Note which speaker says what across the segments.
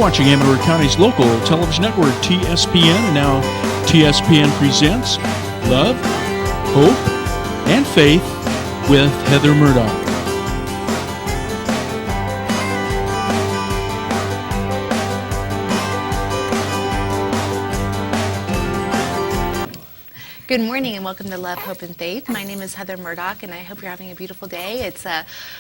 Speaker 1: watching Amador County's local television network, TSPN, and now TSPN presents Love, Hope, and Faith with Heather Murdock.
Speaker 2: Good morning and welcome to Love, Hope, and Faith. My name is Heather Murdock and I hope you're having a beautiful day. It's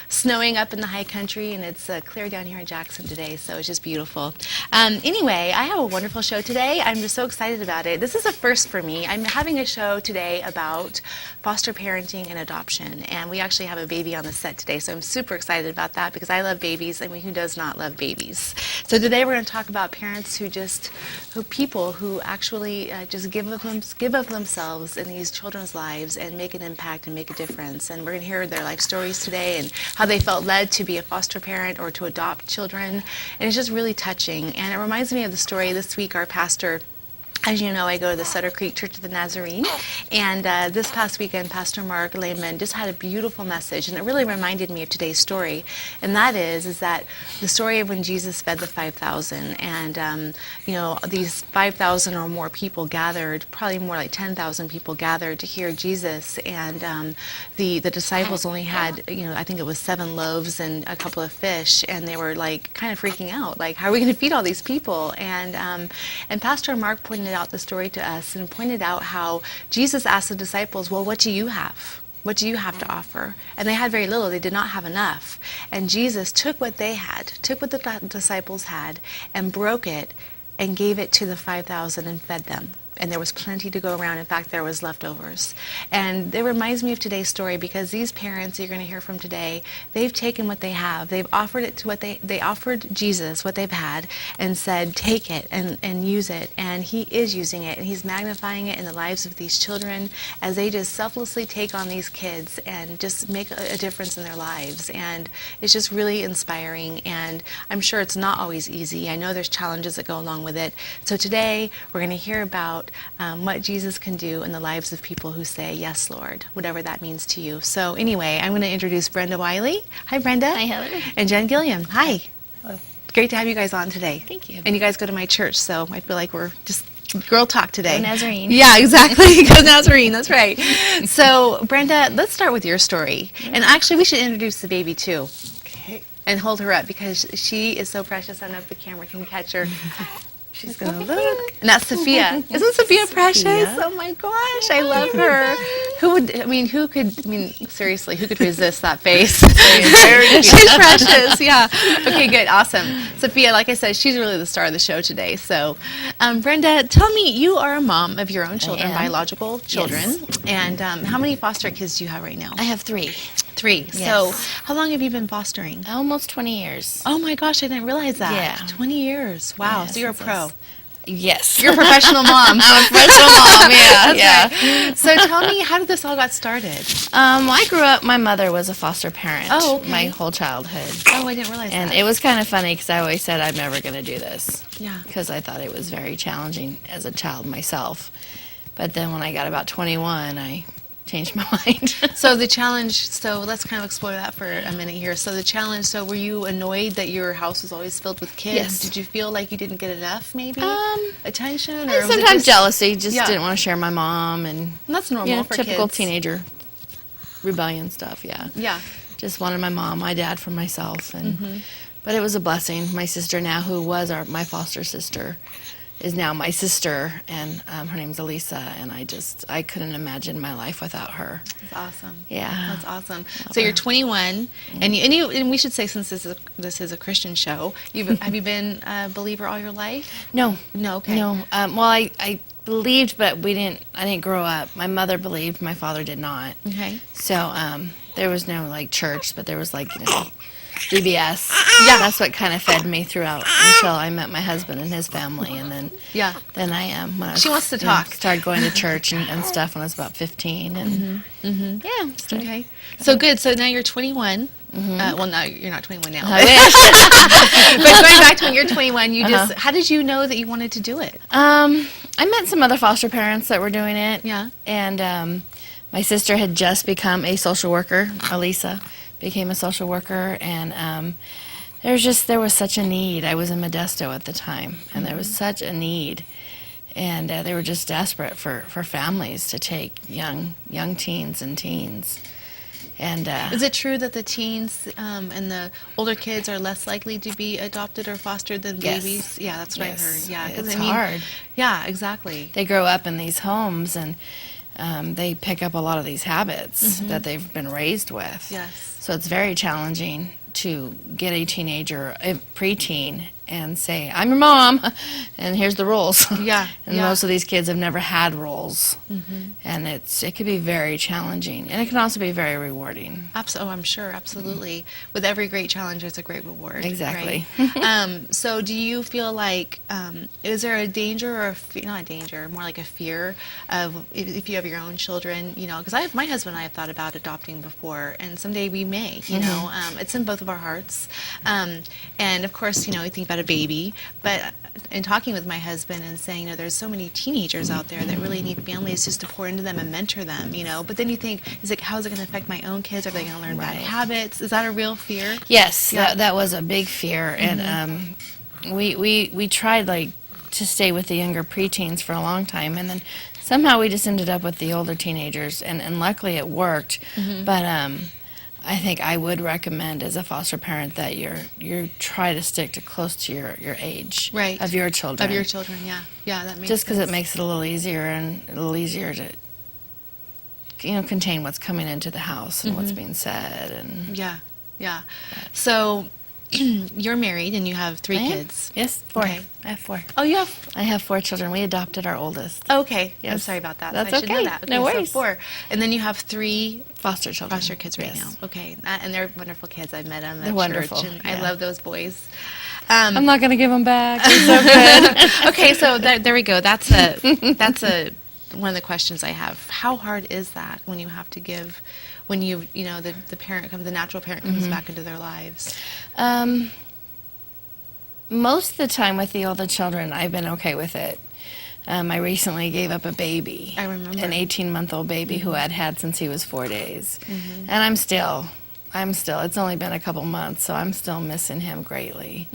Speaker 2: snowing up in the high country and it's clear down here in Jackson today, so it's just beautiful. Anyway, I have a wonderful show today. I'm just so excited about it. This is a first for me. I'm having a show today about foster parenting and adoption, and we actually have a baby on the set today, so I'm super excited about that because I love babies. I mean, who does not love babies? So today we're going to talk about parents who actually just give of themselves in these children's lives and make an impact and make a difference. And we're going to hear their life stories today and how they felt led to be a foster parent or to adopt children. And it's just really touching. And it reminds me of the story this week. Our pastor, as you know, I go to the Sutter Creek Church of the Nazarene, and this past weekend, Pastor Mark Lehman just had a beautiful message, and it really reminded me of today's story, and that is that the story of when Jesus fed the 5,000, and these 5,000 or more people gathered, probably more like 10,000 people gathered to hear Jesus, and the disciples only had, I think it was 7 loaves and a couple of fish, and they were like kind of freaking out, like, how are we going to feed all these people? And Pastor Mark pointed out the story to us and pointed out how Jesus asked the disciples, well, what do you have? What do you have to offer? And they had very little. They did not have enough. And Jesus took what they had, took what the disciples had, and broke it and gave it to the 5,000 and fed them. And there was plenty to go around. In fact, there was leftovers. And it reminds me of today's story because these parents you're going to hear from today, they've taken what they have. They've offered it to they offered Jesus what they've had and said, take it and use it. And he is using it, and he's magnifying it in the lives of these children as they just selflessly take on these kids and just make a difference in their lives. And it's just really inspiring. And I'm sure it's not always easy. I know there's challenges that go along with it. So today we're going to hear about what Jesus can do in the lives of people who say, yes, Lord, whatever that means to you. So anyway, I'm going to introduce Brenda Wylie. Hi, Brenda.
Speaker 3: Hi, Heather.
Speaker 2: And Jen Gilliam. Hi.
Speaker 3: Hello.
Speaker 2: Great to have you guys on today.
Speaker 3: Thank you.
Speaker 2: And you guys go to my church, so I feel like we're just girl talk today.
Speaker 3: Go Nazarene.
Speaker 2: Yeah, exactly. Go Nazarene. That's right. So, Brenda, let's start with your story. And actually, we should introduce the baby, too.
Speaker 3: Okay.
Speaker 2: And hold her up because she is so precious. I don't know if the camera can catch her.
Speaker 3: She's going to look.
Speaker 2: And that's Sophia. Isn't Sophia precious? Oh my gosh, I love her. Seriously, who could resist that face? She's precious, yeah. Okay, good, awesome. Sophia, like I said, she's really the star of the show today. So, Brenda, tell me, you are a mom of your own children, biological children. Yes. And how many foster kids do you have right now?
Speaker 3: I have 3.
Speaker 2: 3.
Speaker 3: Yes.
Speaker 2: So, how long have you been fostering?
Speaker 3: Almost 20 years.
Speaker 2: Oh my gosh, I didn't realize that.
Speaker 3: Yeah.
Speaker 2: 20 years. Wow,
Speaker 3: Yes,
Speaker 2: so you're a pro.
Speaker 3: Yes.
Speaker 2: You're a professional mom.
Speaker 3: I'm a professional mom, yeah.
Speaker 2: That's right. So tell me, how did this all got started?
Speaker 3: I grew up, my mother was a foster parent my whole childhood.
Speaker 2: Oh, I didn't realize
Speaker 3: and
Speaker 2: that.
Speaker 3: it was kind of funny because I always said I'm never going to do this.
Speaker 2: Yeah.
Speaker 3: Because I thought it was very challenging as a child myself. But then when I got about 21, I changed my mind.
Speaker 2: So the challenge, so let's kind of explore that for a minute here. So the challenge, so were you annoyed that your house was always filled with kids?
Speaker 3: Yes.
Speaker 2: Did you feel like you didn't get enough, maybe? Attention? Or was it
Speaker 3: sometimes
Speaker 2: just
Speaker 3: jealousy, just didn't want to share my mom. And
Speaker 2: that's normal for
Speaker 3: typical
Speaker 2: kids.
Speaker 3: Teenager rebellion stuff, yeah.
Speaker 2: Yeah.
Speaker 3: Just wanted my mom, my dad for myself. And but it was a blessing. My sister now, who was my foster sister, is now my sister, and her name's Elisa, and I couldn't imagine my life without her.
Speaker 2: That's awesome.
Speaker 3: Yeah.
Speaker 2: That's awesome. So you're 21, and we should say, since this is a Christian show, have you been a believer all your life?
Speaker 3: No.
Speaker 2: No, okay.
Speaker 3: No. Well, I believed, but I didn't grow up. My mother believed, my father did not.
Speaker 2: Okay.
Speaker 3: So there was no church, but there was VBS.
Speaker 2: Yeah.
Speaker 3: That's what kind of fed me throughout until I met my husband and his family, and then when I
Speaker 2: she wants to talk.
Speaker 3: Started going to church and stuff when I was about 15, and
Speaker 2: Okay. So good. So now you're 21. Well, no, you're not 21 now.
Speaker 3: I wish.
Speaker 2: But going back to when you're 21, you just how did you know that you wanted to do it?
Speaker 3: I met some other foster parents that were doing it.
Speaker 2: Yeah.
Speaker 3: And my sister had just become a social worker. Elisa became a social worker, and there was such a need. I was in Modesto at the time, and there was such a need. And they were just desperate for families to take young teens and teens. And
Speaker 2: is it true that the teens and the older kids are less likely to be adopted or fostered than
Speaker 3: Yes.
Speaker 2: babies? Yeah, that's what I heard. Yeah, 'cause
Speaker 3: it's hard.
Speaker 2: Yeah, exactly.
Speaker 3: They grow up in these homes, and they pick up a lot of these habits that they've been raised with.
Speaker 2: Yes.
Speaker 3: So it's very challenging to get a teenager, a preteen, and say, "I'm your mom, and here's the rules."
Speaker 2: Yeah.
Speaker 3: And most of these kids have never had rules, and it can be very challenging, and it can also be very rewarding.
Speaker 2: Oh, I'm sure, absolutely. With every great challenge, there's a great reward.
Speaker 3: Exactly.
Speaker 2: Right? So, do you feel like is there a danger or not a danger, more like a fear of if you have your own children? You know, because my husband and I have thought about adopting before, and someday we may. You know, it's in both of our hearts, and of course, you know, we think about a baby, but in talking with my husband and saying, you know, there's so many teenagers out there that really need families just to pour into them and mentor them, you know. But then you think, how is it going to affect my own kids? Are they going to learn bad habits? Is that a real fear?
Speaker 3: Yes, that was a big fear, and we tried to stay with the younger preteens for a long time, and then somehow we just ended up with the older teenagers, and luckily it worked. But I think I would recommend as a foster parent that you try to stick to close to your age of your children.
Speaker 2: Of your children, yeah, that makes
Speaker 3: just because
Speaker 2: sense.
Speaker 3: it makes it a little easier to contain what's coming into the house and what's being said and
Speaker 2: yeah. So you're married and you have 3 kids.
Speaker 3: Yes, 4.
Speaker 2: Okay.
Speaker 3: I have 4.
Speaker 2: Oh, you have.
Speaker 3: I have 4 children. We adopted our oldest.
Speaker 2: Okay.
Speaker 3: Yes.
Speaker 2: I'm sorry about that.
Speaker 3: That's
Speaker 2: I should know
Speaker 3: okay.
Speaker 2: that. Okay,
Speaker 3: No
Speaker 2: so
Speaker 3: worries.
Speaker 2: 4. And then you have 3
Speaker 3: Foster children.
Speaker 2: foster kids right now. Okay. And they're wonderful kids. I've met them at
Speaker 3: They're wonderful.
Speaker 2: church, and I
Speaker 3: Yeah.
Speaker 2: love those boys.
Speaker 3: I'm not going to give them back. They're so good.
Speaker 2: Okay, so there we go. That's one of the questions I have. How hard is that when you have to give, when the natural parent comes back into their lives?
Speaker 3: Most of the time with the older children, I've been okay with it. I recently gave up a baby.
Speaker 2: I remember.
Speaker 3: An 18-month-old baby who I'd had since he was 4 days. And I'm still, it's only been a couple months, so I'm still missing him greatly.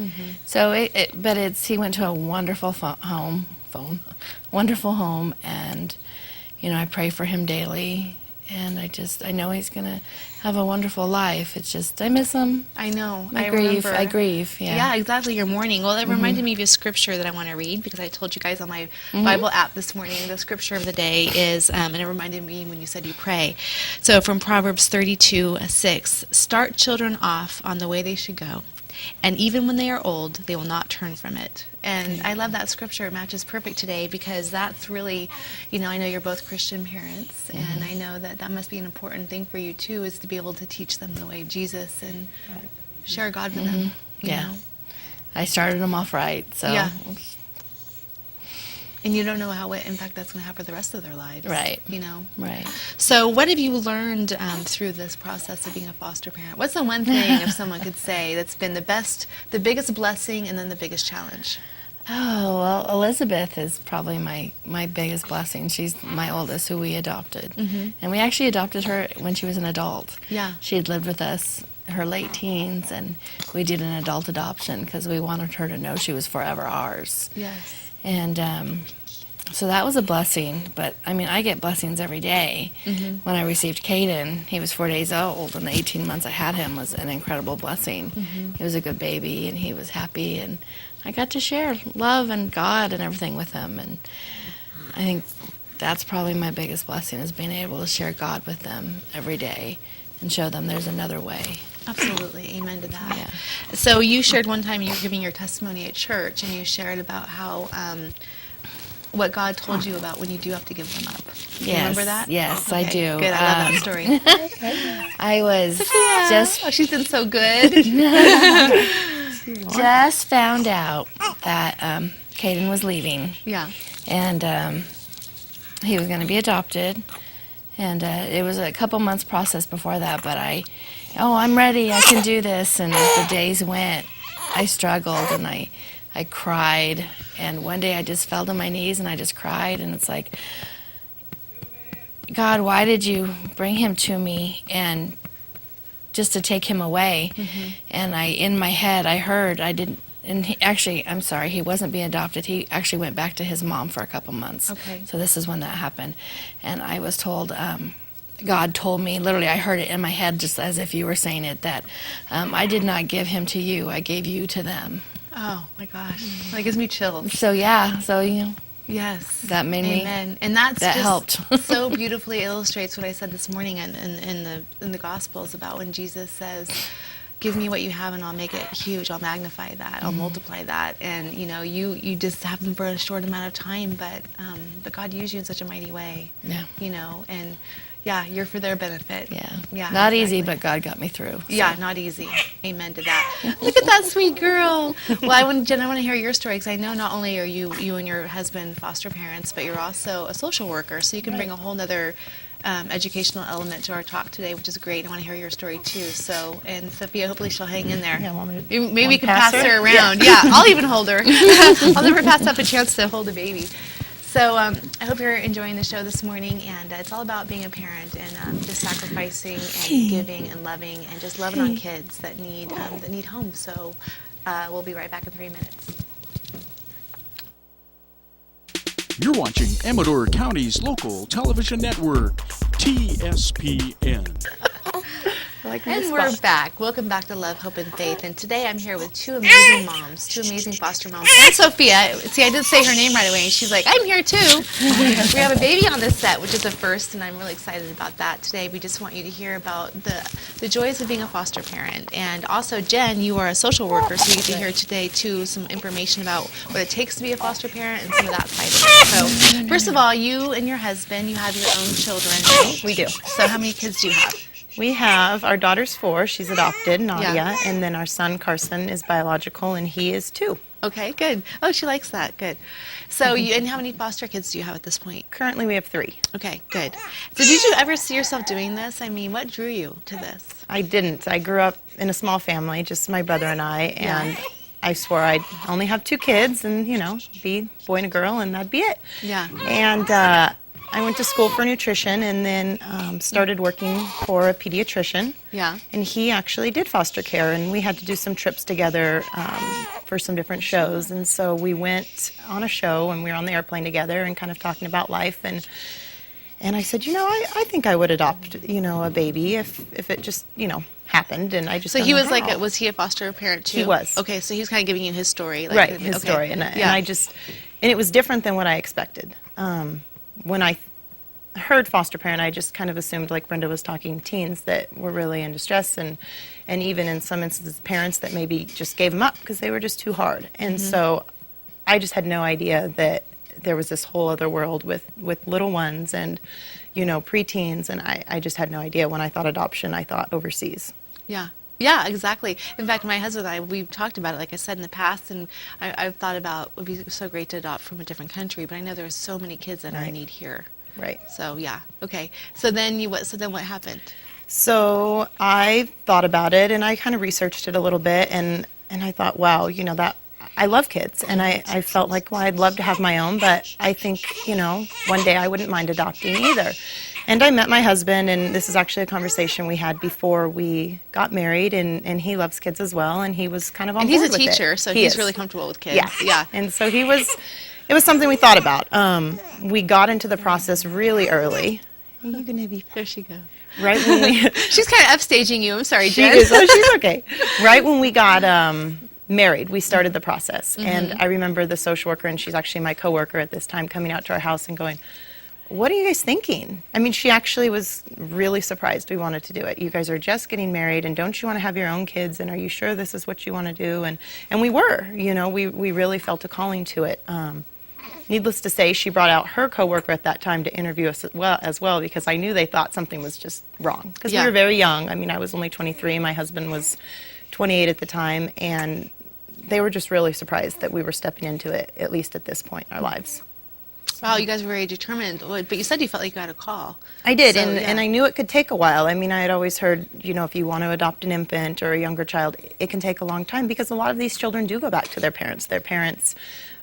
Speaker 3: So he went to a wonderful home, and, I pray for him daily. And I know he's going to have a wonderful life. It's just, I miss him.
Speaker 2: I know.
Speaker 3: I grieve. Yeah.
Speaker 2: Yeah, exactly. You're mourning. Well, it reminded me of a scripture that I want to read because I told you guys on my Bible app this morning. The scripture of the day is, and it reminded me when you said you pray. So from Proverbs 32:6, start children off on the way they should go, and even when they are old, they will not turn from it. And I love that scripture. It matches perfect today because that's really, I know you're both Christian parents, and I know that must be an important thing for you too, is to be able to teach them the way of Jesus and share God with them. You know?
Speaker 3: I started them off right, so.
Speaker 2: Yeah. And you don't know what impact that's going to have for the rest of their lives.
Speaker 3: Right.
Speaker 2: Right. So what have you learned through this process of being a foster parent? What's the one thing, if someone could say, that's been the biggest blessing and then the biggest challenge?
Speaker 3: Oh, well, Elizabeth is probably my biggest blessing. She's my oldest, who we adopted. And we actually adopted her when she was an adult.
Speaker 2: Yeah.
Speaker 3: She had lived with us her late teens, and we did an adult adoption because we wanted her to know she was forever ours.
Speaker 2: Yes.
Speaker 3: And so that was a blessing. But, I get blessings every day. When I received Caden, he was 4 days old, and the 18 months I had him was an incredible blessing. He was a good baby, and he was happy, and I got to share love and God and everything with him. And I think that's probably my biggest blessing, is being able to share God with them every day and show them there's another way.
Speaker 2: Absolutely. Amen to that.
Speaker 3: Yeah.
Speaker 2: So you shared one time, you were giving your testimony at church, and you shared about how what God told you about when you do have to give them up. Do you remember that?
Speaker 3: Yes,
Speaker 2: Okay,
Speaker 3: I do.
Speaker 2: Good. I love that story.
Speaker 3: I was
Speaker 2: Oh, she's been so good.
Speaker 3: just found out that Caden was leaving.
Speaker 2: Yeah.
Speaker 3: And he was going to be adopted. And it was a couple months process before that, but I'm ready, I can do this. And as the days went, I struggled, and I cried. And one day I just fell to my knees and I just cried. And it's like, God, why did you bring him to me and just to take him away. And in my head, I heard, I didn't, and I'm sorry, he wasn't being adopted. He actually went back to his mom for a couple months.
Speaker 2: Okay.
Speaker 3: So this is when that happened. And I was told, God told me, literally, I heard it in my head just as if you were saying it, that I did not give him to you, I gave you to them.
Speaker 2: Oh my gosh, that gives me chills.
Speaker 3: So yeah, so
Speaker 2: Yes.
Speaker 3: that made me.
Speaker 2: Amen. And that
Speaker 3: helped.
Speaker 2: so beautifully illustrates what I said this morning in the Gospels about when Jesus says, "Give me what you have, and I'll make it huge. I'll magnify that. I'll multiply that." And you just have them for a short amount of time, but God used you in such a mighty way.
Speaker 3: Yeah.
Speaker 2: And yeah, you're for their benefit.
Speaker 3: Yeah. Not easy, but God got me through. So.
Speaker 2: Yeah, not easy. Amen to that. Look at that sweet girl. Well, Jen, I want to hear your story, because I know not only are you and your husband foster parents, but you're also a social worker, so you can bring a whole nother educational element to our talk today, which is great. I want to hear your story too. So, and Sophia, hopefully she'll hang in there.
Speaker 4: Yeah,
Speaker 2: Maybe we can pass her around. Yeah, I'll even hold her. I'll never pass up a chance to hold a baby. So I hope you're enjoying the show this morning, and it's all about being a parent and just sacrificing and giving and loving and just loving on kids that need homes. So we'll be right back in 3 minutes.
Speaker 1: You're watching Amador County's local television network, TSPN.
Speaker 2: And we're back. Welcome back to Love, Hope, and Faith. And today I'm here with two amazing moms, two amazing foster moms. And Sophia. See, I did say her name right away, and she's like, I'm here too. We have a baby on the set, which is a first, and I'm really excited about that. Today we just want you to hear about the joys of being a foster parent. And also, Jen, you are a social worker, so you get to hear today too some information about what it takes to be a foster parent and some of that side of it. So first of all, you and your husband, you have your own children, right?
Speaker 4: We do.
Speaker 2: So how many kids do you have?
Speaker 4: We have, our daughter's 4, she's adopted, Nadia, and then our son Carson is biological, and he is 2.
Speaker 2: Okay, good. Oh, she likes that. Good. So, and how many foster kids do you have at this point?
Speaker 4: Currently we have 3.
Speaker 2: Okay, good. So did you ever see yourself doing this? I mean, what drew you to this?
Speaker 4: I didn't. I grew up in a small family, just my brother and I, and I swore I'd only have 2 kids and, be a boy and a girl, and that'd be it.
Speaker 2: Yeah.
Speaker 4: And I went to school for nutrition and then started working for a pediatrician.
Speaker 2: Yeah.
Speaker 4: And he actually did foster care, and we had to do some trips together for some different shows. And so we went on a show, and we were on the airplane together and kind of talking about life. And I said, I think I would adopt, a baby if it just, happened. And I just
Speaker 2: So he was like, was he a foster parent too?
Speaker 4: He was.
Speaker 2: Okay, so he was kind of giving you his story. Like,
Speaker 4: Right, his story. And it was different than what I expected. When I heard foster parent, I just kind of assumed, like Brenda was talking, teens that were really in distress, and even in some instances parents that maybe just gave them up because they were just too hard. And so I just had no idea that there was this whole other world with little ones and preteens, and I just had no idea. When I thought adoption, I thought overseas.
Speaker 2: Yeah, exactly. In fact, my husband and I, we've talked about it, like I said, in the past, and I've thought about it would be so great to adopt from a different country, but I know there are so many kids that are in need here.
Speaker 4: Right.
Speaker 2: So yeah, okay. So then what happened?
Speaker 4: So I thought about it, and I kind of researched it a little bit, and I thought, wow, that I love kids, and I felt like, well, I'd love to have my own, but I think, one day I wouldn't mind adopting either. And I met my husband, and this is actually a conversation we had before we got married, and he loves kids as well, and he was kind of on board with it.
Speaker 2: And he's a teacher, so he's really comfortable with kids.
Speaker 4: Yeah. And so it was something we thought about. We got into the process really early. Are you going to be...
Speaker 2: There she goes.
Speaker 4: Right when we...
Speaker 2: She's kind of upstaging you. I'm sorry, Jen.
Speaker 4: She is. Oh, she's okay. Right when we got married, we started the process. And I remember the social worker, and she's actually my coworker at this time, coming out to our house and going, what are you guys thinking? I mean, she actually was really surprised we wanted to do it. You guys are just getting married, and don't you want to have your own kids, and are you sure this is what you want to do? And we were, we really felt a calling to it. Needless to say, she brought out her coworker at that time to interview us as well, because I knew they thought something was just wrong. Because we were very young. I mean, I was only 23, my husband was 28 at the time, and they were just really surprised that we were stepping into it, at least at this point in our lives.
Speaker 2: Wow, you guys were very determined. But you said you felt like you had a call.
Speaker 4: I did, and I knew it could take a while. I mean, I had always heard, if you want to adopt an infant or a younger child, it can take a long time, because a lot of these children do go back to their parents. Their parents,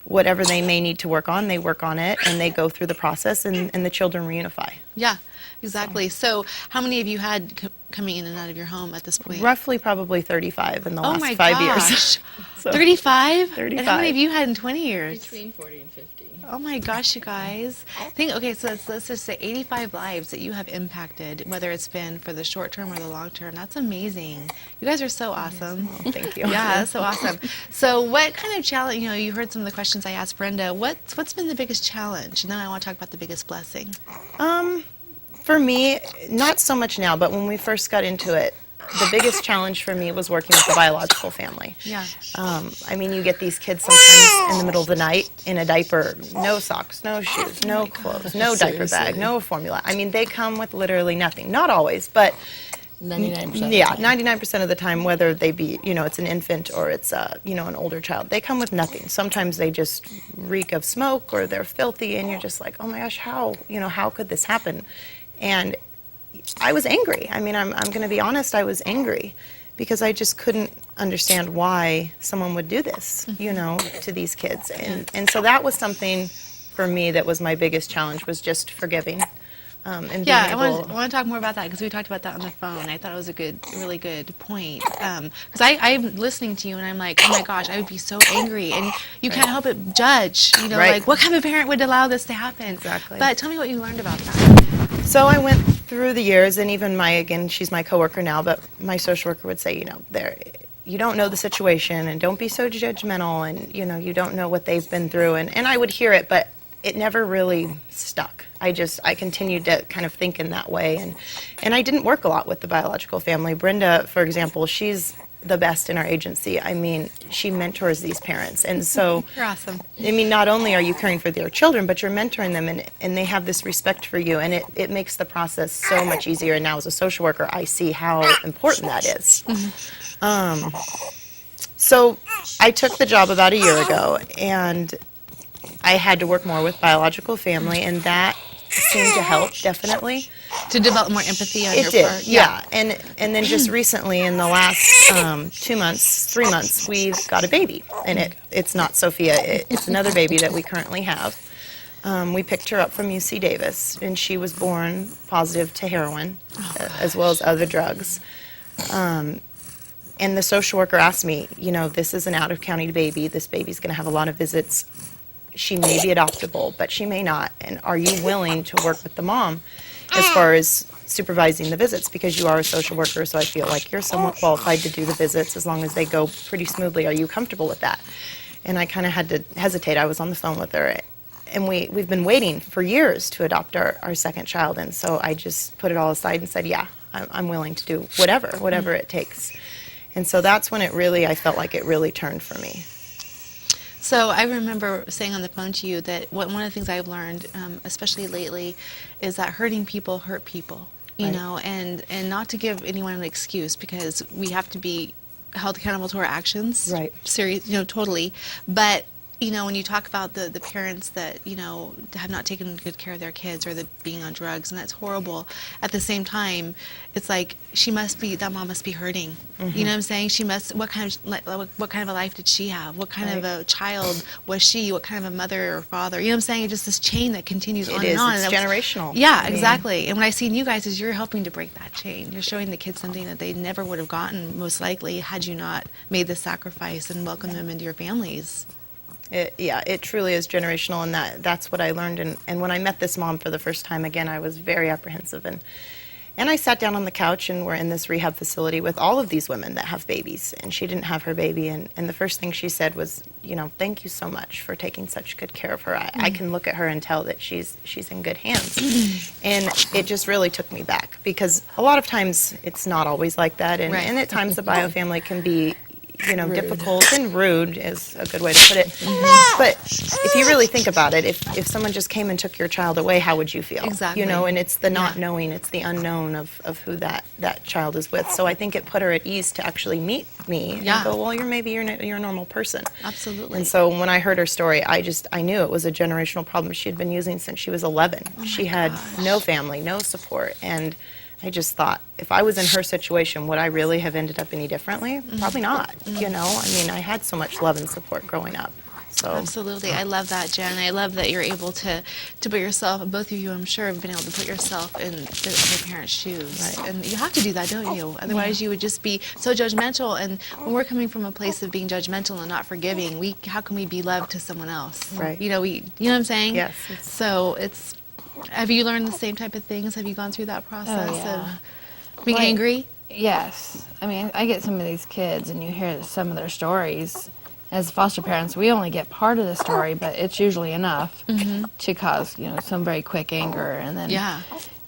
Speaker 4: whatever they may need to work on, they work on it, and they go through the process, and the children reunify.
Speaker 2: Yeah, exactly. So how many of you had coming in and out of your home at this point?
Speaker 4: Roughly probably 35 in the
Speaker 2: Oh
Speaker 4: last
Speaker 2: my
Speaker 4: 5
Speaker 2: gosh.
Speaker 4: years. So,
Speaker 2: 35?
Speaker 4: 35.
Speaker 2: And how many have you had in 20 years?
Speaker 3: Between 40 and 50.
Speaker 2: Oh my gosh, you guys. Okay, so let's just say 85 lives that you have impacted, whether it's been for the short term or the long term. That's amazing. You guys are so awesome.
Speaker 4: Oh, thank you.
Speaker 2: Yeah, that's so awesome. So what kind of challenge, you heard some of the questions I asked Brenda. What's been the biggest challenge? And then I want to talk about the biggest blessing.
Speaker 4: For me, not so much now, but when we first got into it, the biggest challenge for me was working with the biological family.
Speaker 2: Yeah.
Speaker 4: I mean, you get these kids sometimes in the middle of the night in a diaper, no socks, no shoes, no clothes, no diaper bag, no formula. I mean, they come with literally nothing. Not always, but
Speaker 3: 99%.
Speaker 4: yeah, 99% of the time, whether they be, it's an infant or it's an older child, they come with nothing. Sometimes they just reek of smoke or they're filthy, and you're just like, oh my gosh, how could this happen? And I was angry. I mean, I'm going to be honest, I was angry because I just couldn't understand why someone would do this, to these kids. And so that was something for me that was my biggest challenge, was just forgiving. And being
Speaker 2: Yeah,
Speaker 4: able,
Speaker 2: I want to talk more about that because we talked about that on the phone. I thought it was a really good point. Because I'm listening to you and I'm like, oh my gosh, I would be so angry. And you can't help but judge,
Speaker 4: Right.
Speaker 2: like what kind of parent would allow this to happen?
Speaker 4: Exactly.
Speaker 2: But tell me what you learned about that.
Speaker 4: So I went through the years, and even she's my coworker now, but my social worker would say, you don't know the situation, and don't be so judgmental, and you don't know what they've been through, and I would hear it, but it never really stuck. I continued to kind of think in that way, and I didn't work a lot with the biological family. Brenda, for example, she's the best in our agency. I mean, she mentors these parents, and so
Speaker 2: You're awesome.
Speaker 4: I mean, not only are you caring for their children, but you're mentoring them, and they have this respect for you, and it makes the process so much easier. And now as a social worker, I see how important that is. So I took the job about a year ago, and I had to work more with biological family, and that seemed to help, definitely.
Speaker 2: To develop more empathy on
Speaker 4: It
Speaker 2: your
Speaker 4: did,
Speaker 2: part.
Speaker 4: yeah. And then just recently, in the last 3 months, we've got a baby. And it's not Sophia, it's another baby that we currently have. We picked her up from UC Davis, and she was born positive to heroin, as well as other drugs. And the social worker asked me, this is an out-of-county baby. This baby's going to have a lot of visits. She may be adoptable, but she may not. And are you willing to work with the mom as far as supervising the visits? Because you are a social worker, so I feel like you're somewhat qualified to do the visits as long as they go pretty smoothly. Are you comfortable with that? And I kind of had to hesitate. I was on the phone with her, and we've been waiting for years to adopt our second child. And so I just put it all aside and said, yeah, I'm willing to do whatever it takes. And so that's when I felt like it really turned for me.
Speaker 2: So I remember saying on the phone to you that one of the things I've learned, especially lately, is that hurting people hurt people,
Speaker 4: Right.
Speaker 2: and not to give anyone an excuse, because we have to be held accountable to our actions.
Speaker 4: Right.
Speaker 2: Serious, totally. But when you talk about the parents that, have not taken good care of their kids, or being on drugs, and that's horrible. At the same time, it's like that mom must be hurting.
Speaker 4: Mm-hmm.
Speaker 2: You know what I'm saying? She must, what kind of a life did she have? What kind of a child was she? What kind of a mother or father? You know what I'm saying? It's just this chain that continues on and on.
Speaker 4: It's generational.
Speaker 2: Yeah, exactly. And what I see in you guys is you're helping to break that chain. You're showing the kids something that they never would have gotten, most likely, had you not made the sacrifice and welcomed them into your families.
Speaker 4: It truly is generational, and that's what I learned. And when I met this mom for the first time, again, I was very apprehensive. And I sat down on the couch, and we're in this rehab facility with all of these women that have babies, and she didn't have her baby. And the first thing she said was, thank you so much for taking such good care of her. I can look at her and tell that she's in good hands. And it just really took me back, because a lot of times it's not always like that. And,
Speaker 2: Right.
Speaker 4: and at times the bio family can be difficult and rude is a good way to put it. But if you really think about it, if someone just came and took your child away, how would you feel?
Speaker 2: Exactly.
Speaker 4: And it's the not knowing, it's the unknown of who that child is with. So I think it put her at ease to actually meet me
Speaker 2: Yeah.
Speaker 4: and go, well, you're a normal person.
Speaker 2: Absolutely.
Speaker 4: And so when I heard her story, I knew it was a generational problem she had been using since she was 11. She had no family, no support, and I just thought, if I was in her situation, would I really have ended up any differently? Probably not. I mean, I had so much love and support growing up. So
Speaker 2: Absolutely. I love that, Jen. I love that you're able to put yourself, both of you, I'm sure, have been able to put yourself in the other parent's shoes.
Speaker 4: Right.
Speaker 2: And you have to do that, don't you? Otherwise, you would just be so judgmental. And when we're coming from a place of being judgmental and not forgiving, how can we be loved to someone else?
Speaker 4: Right.
Speaker 2: You know what I'm saying?
Speaker 4: Yes.
Speaker 2: So have you learned the same type of things? Have you gone through that process of being
Speaker 3: Like,
Speaker 2: angry?
Speaker 3: Yes. I mean, I get some of these kids and you hear some of their stories. As foster parents, we only get part of the story, but it's usually enough to cause, some very quick anger. And then,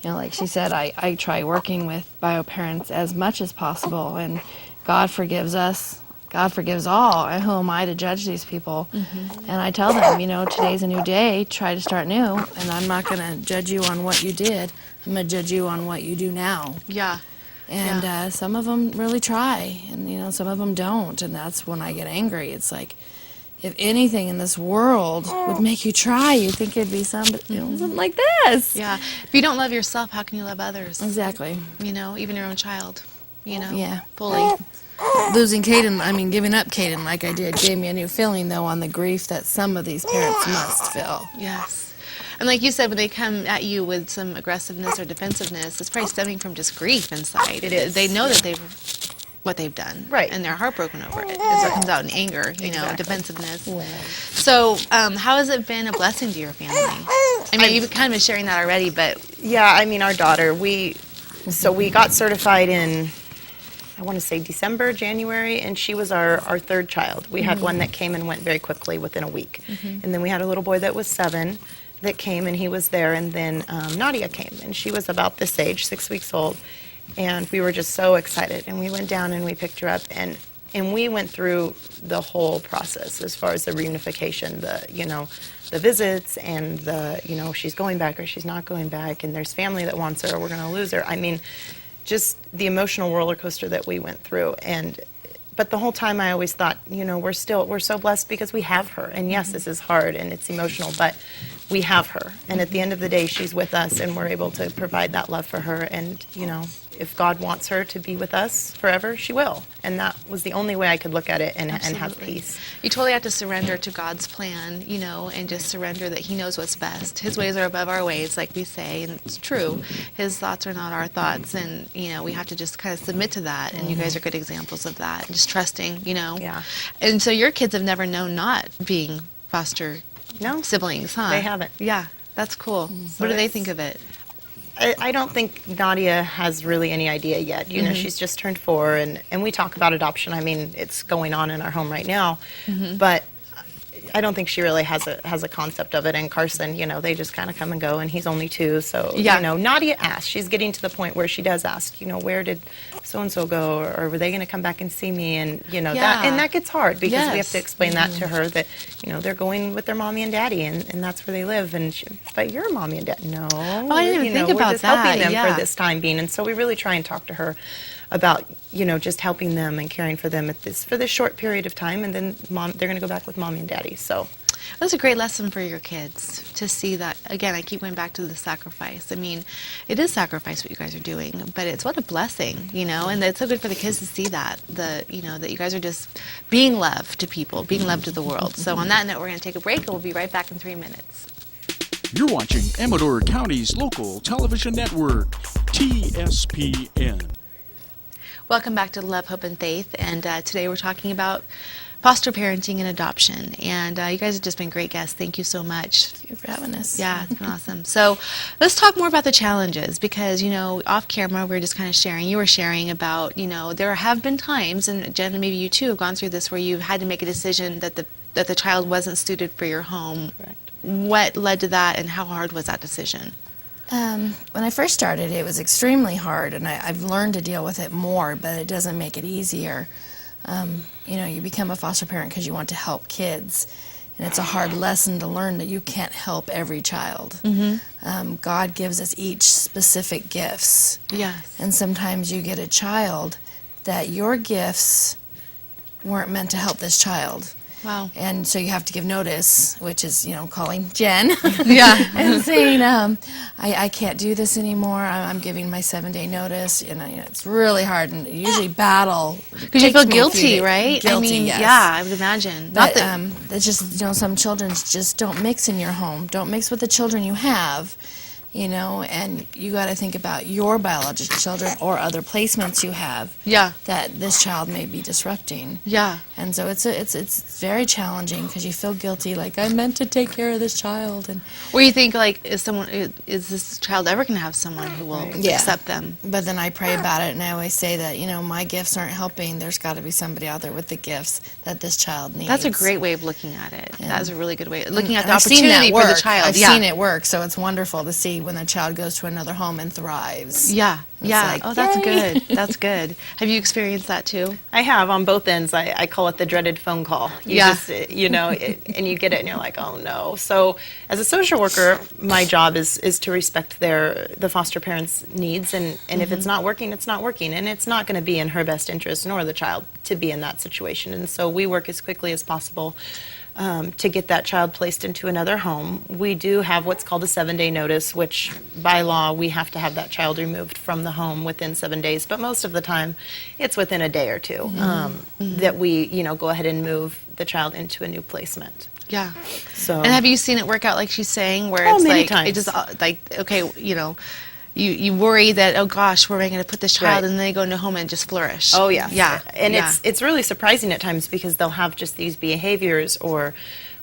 Speaker 3: like she said, I try working with bio parents as much as possible, and God forgives us. God forgives all. And who am I to judge these people? And I tell them, today's a new day. Try to start new. And I'm not going to judge you on what you did. I'm going to judge you on what you do now.
Speaker 2: Yeah.
Speaker 3: And some of them really try, and some of them don't, and that's when I get angry. It's like, if anything in this world would make you try, you'd think it'd be something like this.
Speaker 2: Yeah. If you don't love yourself, how can you love others?
Speaker 3: Exactly.
Speaker 2: Even your own child.
Speaker 3: Yeah.
Speaker 2: Fully.
Speaker 3: Losing Caden, giving up Caden like I did, gave me a new feeling, though, on the grief that some of these parents must feel.
Speaker 2: Yes. And like you said, when they come at you with some aggressiveness or defensiveness, it's probably stemming from just grief inside.
Speaker 4: It is.
Speaker 2: They know that what they've done.
Speaker 4: Right.
Speaker 2: And they're heartbroken over it. So it comes out in anger,
Speaker 4: Exactly.
Speaker 2: defensiveness. So how has it been a blessing to your family? You've kind of been sharing that already, but...
Speaker 4: Yeah, our daughter, we got certified in, I want to say December, January, and she was our third child. We had one that came and went very quickly within a week. And then we had a little boy that was 7 that came, and he was there, and then Nadia came, and she was about this age, 6 weeks old, and we were just so excited, and we went down and we picked her up, and we went through the whole process as far as the reunification, the visits, and she's going back or she's not going back, and there's family that wants her or we're going to lose her. Just the emotional roller coaster that we went through. But the whole time I always thought, we're so blessed because we have her. And yes, this is hard and it's emotional, but we have her. And at the end of the day, she's with us, and we're able to provide that love for her. And, if God wants her to be with us forever, she will. And that was the only way I could look at it and have peace.
Speaker 2: You totally have to surrender to God's plan, and just surrender that He knows what's best. His ways are above our ways, like we say, and it's true. His thoughts are not our thoughts, and, we have to just kind of submit to that, and you guys are good examples of that, just trusting,
Speaker 4: Yeah.
Speaker 2: And so your kids have never known not being foster
Speaker 4: No,
Speaker 2: siblings, huh?
Speaker 4: they haven't.
Speaker 2: Yeah, that's cool. What do they think of it?
Speaker 4: I don't think Nadia has really any idea yet. She's just turned 4, and we talk about adoption. It's going on in our home right now, but I don't think she really has a concept of it. And Carson, they just kind of come and go, and he's only 2, so Nadia asks. She's getting to the point where she does ask, where did so and so go, or were they going to come back and see me? And that gets hard because we have to explain that to her that they're going with their mommy and daddy, and that's where they live. And but your mommy and dad, no,
Speaker 2: I didn't even think
Speaker 4: we're
Speaker 2: about
Speaker 4: just
Speaker 2: that.
Speaker 4: helping them for this time being. And so we really try and talk to her about just helping them and caring for them for this short period of time, and then they're going to go back with mommy and daddy. So
Speaker 2: that's a great lesson for your kids to see that. Again, I keep going back to the sacrifice. It is sacrifice what you guys are doing, but it's what a blessing, and it's so good for the kids to see that that you guys are just being love to people, being love to the world. So on that note, we're going to take a break, and we'll be right back in 3 minutes.
Speaker 1: You're watching Amador County's local television network, TSPN.
Speaker 2: Welcome back to Love, Hope, and Faith, and today we're talking about foster parenting and adoption, and you guys have just been great guests. Thank you so much.
Speaker 3: Thank you for having us.
Speaker 2: Yeah, it's been awesome. So let's talk more about the challenges, because, off camera, we were just kind of sharing, you were sharing about, there have been times, and Jen, maybe you too have gone through this, where you've had to make a decision that the child wasn't suited for your home.
Speaker 4: Correct.
Speaker 2: What led to that, and how hard was that decision?
Speaker 3: When I first started, it was extremely hard, and I've learned to deal with it more, but it doesn't make it easier. You become a foster parent because you want to help kids, and it's a hard lesson to learn that you can't help every child. God gives us each specific gifts.
Speaker 2: Yes.
Speaker 3: And sometimes you get a child that your gifts weren't meant to help this child.
Speaker 2: Wow.
Speaker 3: And so you have to give notice, which is, calling Jen.
Speaker 2: Yeah.
Speaker 3: And saying, I can't do this anymore. I'm giving my 7-day notice. It's really hard and usually battle.
Speaker 2: Because you feel guilty, right?
Speaker 3: Guilty,
Speaker 2: yes.
Speaker 3: Yeah,
Speaker 2: I would imagine.
Speaker 3: But it's just, some children just don't mix in your home. Don't mix with the children you have. And you got to think about your biological children or other placements you have.
Speaker 2: Yeah.
Speaker 3: That this child may be disrupting.
Speaker 2: Yeah.
Speaker 3: And so it's very challenging because you feel guilty, like I meant to take care of this child. And
Speaker 2: Or you think is this child ever going to have someone who will accept them?
Speaker 3: But then I pray about it, and I always say that my gifts aren't helping. There's got to be somebody out there with the gifts that this child needs.
Speaker 2: That's a great way of looking at it.
Speaker 3: Yeah.
Speaker 2: That's a really good way of looking at the
Speaker 3: I've seen that
Speaker 2: opportunity for the
Speaker 3: work.
Speaker 2: child.
Speaker 3: I've seen it work, so it's wonderful to see when the child goes to another home and thrives.
Speaker 2: Yeah.
Speaker 3: It's
Speaker 2: Yeah.
Speaker 3: like,
Speaker 2: Oh, that's
Speaker 3: yay.
Speaker 2: good. That's good. Have you experienced that too?
Speaker 4: I have on both ends. I call it the dreaded phone call. You
Speaker 2: Yeah.
Speaker 4: just, and you get it and you're like, oh no. So as a social worker, my job is to respect the foster parents' needs, and if it's not working, it's not working, and it's not going to be in her best interest nor the child to be in that situation. And so we work as quickly as possible to get that child placed into another home. We do have what's called a 7-day notice, which by law we have to have that child removed from the home within 7 days. But most of the time, it's within a day or two that we, go ahead and move the child into a new placement.
Speaker 2: Yeah.
Speaker 4: So.
Speaker 2: And have you seen it work out like she's saying, where
Speaker 4: Oh,
Speaker 2: it's
Speaker 4: many
Speaker 2: like
Speaker 4: times.
Speaker 2: it just okay, you worry that, oh gosh, where am I going to put this child,
Speaker 4: Right.
Speaker 2: and then they go into a home and just flourish.
Speaker 4: Oh yeah,
Speaker 2: Yeah.
Speaker 4: and
Speaker 2: yeah.
Speaker 4: it's really surprising at times because they'll have just these behaviors, or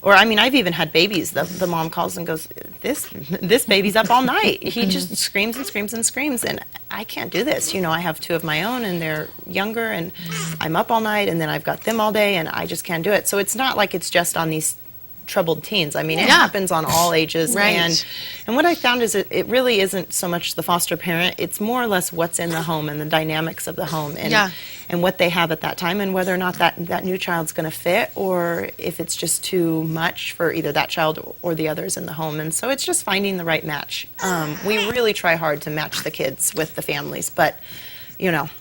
Speaker 4: I mean, I've even had babies. The mom calls and goes, "This baby's up all night. He just screams and screams and screams, and I can't do this. I have 2 of my own, and they're younger, and I'm up all night, and then I've got them all day, and I just can't do it." So it's not like it's just on these troubled teens. I mean, it happens on all ages.
Speaker 2: Right.
Speaker 4: And what I found is it really isn't so much the foster parent, it's more or less what's in the home and the dynamics of the home and what they have at that time, and whether or not that new child's going to fit, or if it's just too much for either that child or the others in the home. And so it's just finding the right match. We really try hard to match the kids with the families, but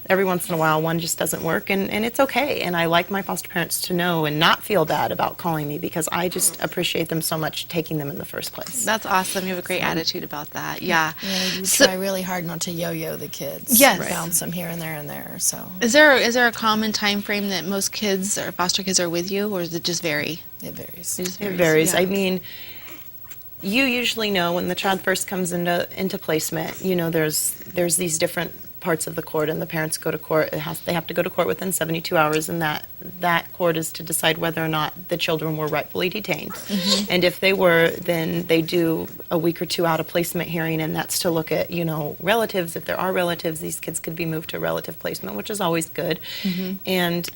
Speaker 4: every once in a while one just doesn't work, and it's okay. And I like my foster parents to know and not feel bad about calling me, because I just appreciate them so much taking them in the first place.
Speaker 2: That's awesome. You have a great attitude about that. Yeah.
Speaker 3: You
Speaker 2: So-
Speaker 3: try really hard not to yo-yo the kids.
Speaker 2: Yes.
Speaker 3: Bounce them here and there and there. So
Speaker 2: Is there a common time frame that most kids or foster kids are with you, or does it just vary?
Speaker 3: it varies.
Speaker 2: It just
Speaker 4: It varies.
Speaker 2: Yeah.
Speaker 4: I mean, you usually know when the child first comes into placement, there's these different parts of the court, and the parents go to court. They have to go to court within 72 hours, and that court is to decide whether or not the children were rightfully detained. And if they were, then they do a week or 2 out of placement hearing, and that's to look at, relatives. If there are relatives, these kids could be moved to relative placement, which is always good. And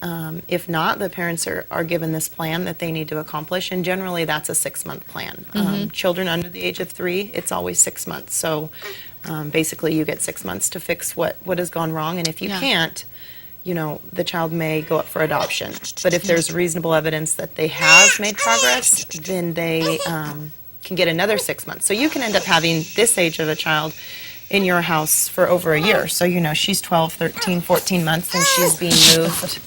Speaker 4: if not, the parents are given this plan that they need to accomplish, and generally that's a 6-month plan. Children under the age of 3, it's always 6 months. So basically you get 6 months to fix what has gone wrong, and if you can't, the child may go up for adoption. But if there's reasonable evidence that they have made progress, then they can get another 6 months. So you can end up having this age of a child in your house for over a year. So she's 12, 13, 14 months, and she's being moved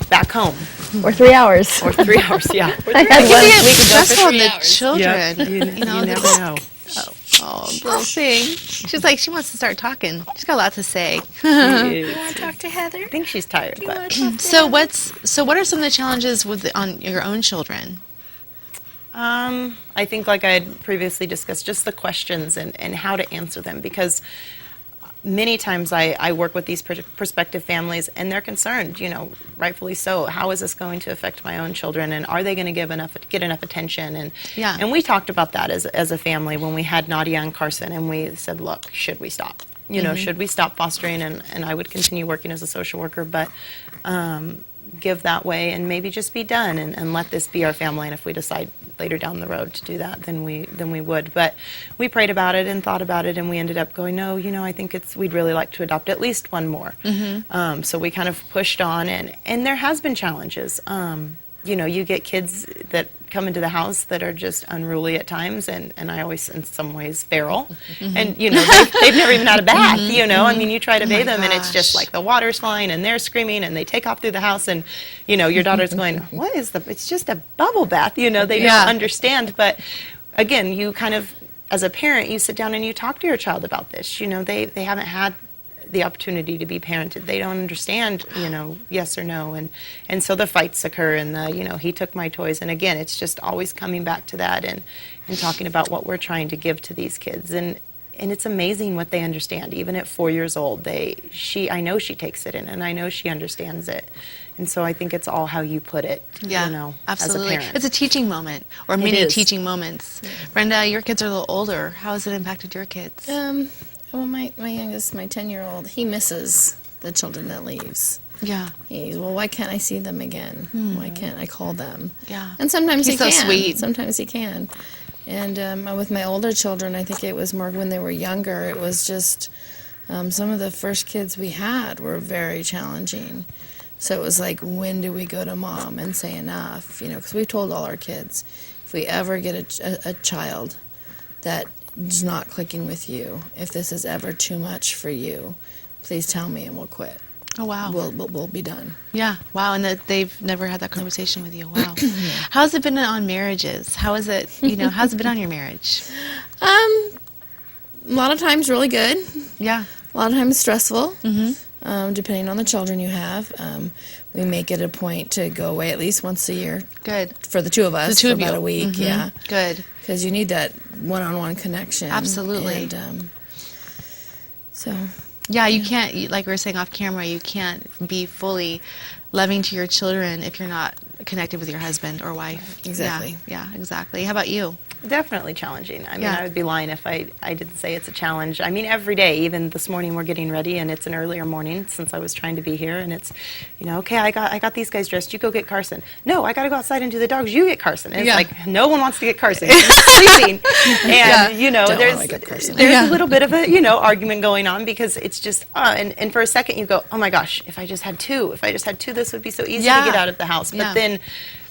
Speaker 4: back home.
Speaker 3: Or 3 hours.
Speaker 4: Or 3 hours, yeah.
Speaker 3: I had
Speaker 2: It can
Speaker 3: one
Speaker 2: get
Speaker 3: week ago for
Speaker 2: stressful on
Speaker 3: 3
Speaker 2: the
Speaker 3: hours.
Speaker 2: children.
Speaker 4: You never know.
Speaker 2: Oh, little thing. She's like, she wants to start talking. She's got a lot to say.
Speaker 3: You want to talk to Heather?
Speaker 4: I think she's tired, but
Speaker 2: So what are some of the challenges on your own children?
Speaker 4: I think, like I had previously discussed, just the questions and how to answer them, because many times I work with these prospective families, and they're concerned, rightfully so. How is this going to affect my own children, and are they going to get enough attention? And we talked about that as a family when we had Nadia and Carson, and we said, look, should we stop? Should we stop fostering? And I would continue working as a social worker, but give that way and maybe just be done and let this be our family. And if we decide later down the road to do that, then we would. But we prayed about it and thought about it, and we ended up going, no, I think we'd really like to adopt at least one more. So we kind of pushed on, and there has been challenges. you get kids that come into the house that are just unruly at times, and I always, in some ways, feral. And, they've never even had a bath, I mean, you try to bathe them, and it's just like the water's flying, and they're screaming, and they take off through the house, and, your daughter's going, what is it's just a bubble bath, they don't understand. But, again, you kind of, as a parent, you sit down and you talk to your child about this. They haven't had the opportunity to be parented. They don't understand, yes or no. And so the fights occur, and he took my toys. And again, it's just always coming back to that and talking about what we're trying to give to these kids. And it's amazing what they understand. Even at 4 years old, I know she takes it in, and I know she understands it. And so I think it's all how you put it,
Speaker 2: absolutely.
Speaker 4: as a parent.
Speaker 2: It's a teaching moment, or many teaching moments. Brenda, your kids are a little older. How has it impacted your kids?
Speaker 3: Well, my youngest, my 10-year-old, he misses the children that leaves.
Speaker 2: Yeah.
Speaker 3: Why can't I see them again? Why can't I call them?
Speaker 2: Yeah.
Speaker 3: And sometimes
Speaker 2: He's
Speaker 3: he can.
Speaker 2: so sweet.
Speaker 3: Sometimes he can. And with my older children, I think it was more when they were younger. It was just some of the first kids we had were very challenging. So it was like, when do we go to mom and say enough? Because we've told all our kids, if we ever get a child that is not clicking with you, if this is ever too much for you, please tell me and we'll quit.
Speaker 2: Oh, wow.
Speaker 3: We'll be done.
Speaker 2: Yeah, wow, and that they've never had that conversation with you. Wow. How's it been on marriages? How is it, how's it been on your marriage?
Speaker 3: A lot of times really good.
Speaker 2: Yeah.
Speaker 3: A lot of times stressful, depending on the children you have. We make it a point to go away at least once a year.
Speaker 2: Good.
Speaker 3: For the two of us,
Speaker 2: The two
Speaker 3: for
Speaker 2: of you.
Speaker 3: about a week, yeah.
Speaker 2: Good.
Speaker 3: Because you need that one-on-one connection.
Speaker 2: Absolutely.
Speaker 3: And so...
Speaker 2: Yeah, you can't, like we were saying off camera, you can't be fully loving to your children if you're not connected with your husband or wife.
Speaker 3: Exactly.
Speaker 2: Yeah, exactly. How about you?
Speaker 4: Definitely challenging. I mean,
Speaker 2: Yeah.
Speaker 4: I would be lying if I didn't say it's a challenge. I mean, every day, even this morning we're getting ready, and it's an earlier morning since I was trying to be here, and it's, okay, I got these guys dressed, you go get Carson. No, I got to go outside and do the dogs, you get Carson. And it's like, no one wants to get Carson. He's sleeping. And, there's a little bit of a, argument going on, because it's just, and for a second you go, oh my gosh, if I just had two, this would be so easy to get out of the house. But then,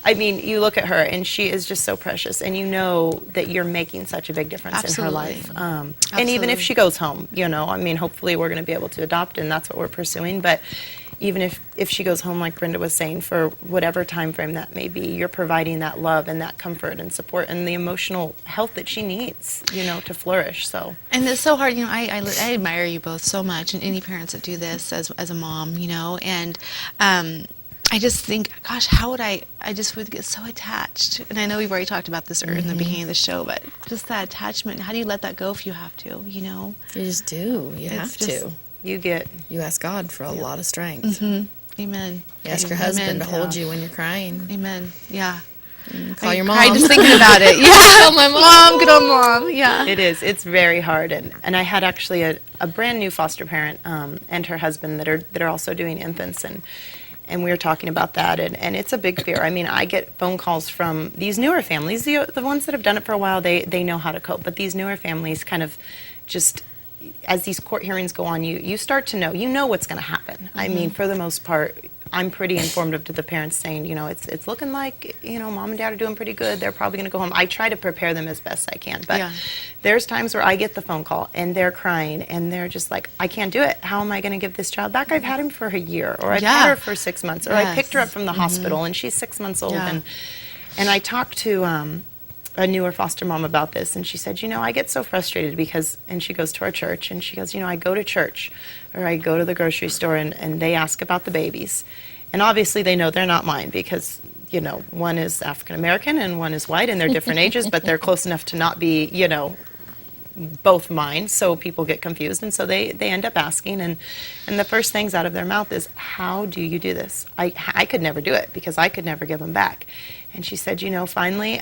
Speaker 4: I mean, you look at her, and she is just so precious, and you know that you're making such a big difference in her life. And even if she goes home, I mean, hopefully we're going to be able to adopt, and that's what we're pursuing. But even if she goes home, like Brenda was saying, for whatever time frame that may be, you're providing that love and that comfort and support and the emotional health that she needs, to flourish. So. And
Speaker 2: it's so hard, I admire you both so much, and any parents that do this as a mom, and I just think, gosh, how would I just would get so attached. And I know we've already talked about this in the beginning of the show, but just that attachment, how do you let that go if you have to,
Speaker 3: You just do. You have to.
Speaker 4: You
Speaker 3: ask God for a lot of strength.
Speaker 2: Amen.
Speaker 3: You ask your husband to hold you when you're crying.
Speaker 2: Amen. Yeah.
Speaker 3: Call your mom.
Speaker 2: I just thinking about it. Yeah. Call my mom. Good old mom. Yeah.
Speaker 4: It is. It's very hard. And I had actually a brand new foster parent and her husband that are also doing infants, and we were talking about that, and it's a big fear. I mean, I get phone calls from these newer families. The ones that have done it for a while, they know how to cope. But these newer families kind of just, as these court hearings go on, you start to know what's going to happen. I mean, for the most part, I'm pretty informative to the parents, saying, it's looking like, mom and dad are doing pretty good. They're probably going to go home. I try to prepare them as best I can. But there's times where I get the phone call and they're crying and they're just like, I can't do it. How am I going to give this child back? I've had him for a year, or I've had her for 6 months, or I picked her up from the hospital and she's 6 months old. And I talked to a newer foster mom about this, and she said, I get so frustrated because, and she goes to our church, and she goes, I go to church, or I go to the grocery store, and they ask about the babies. And obviously they know they're not mine, because, one is African American and one is white, and they're different ages, but they're close enough to not be, both mine, so people get confused, and so they end up asking, and the first things out of their mouth is, how do you do this? I could never do it, because I could never give them back. And she said, finally,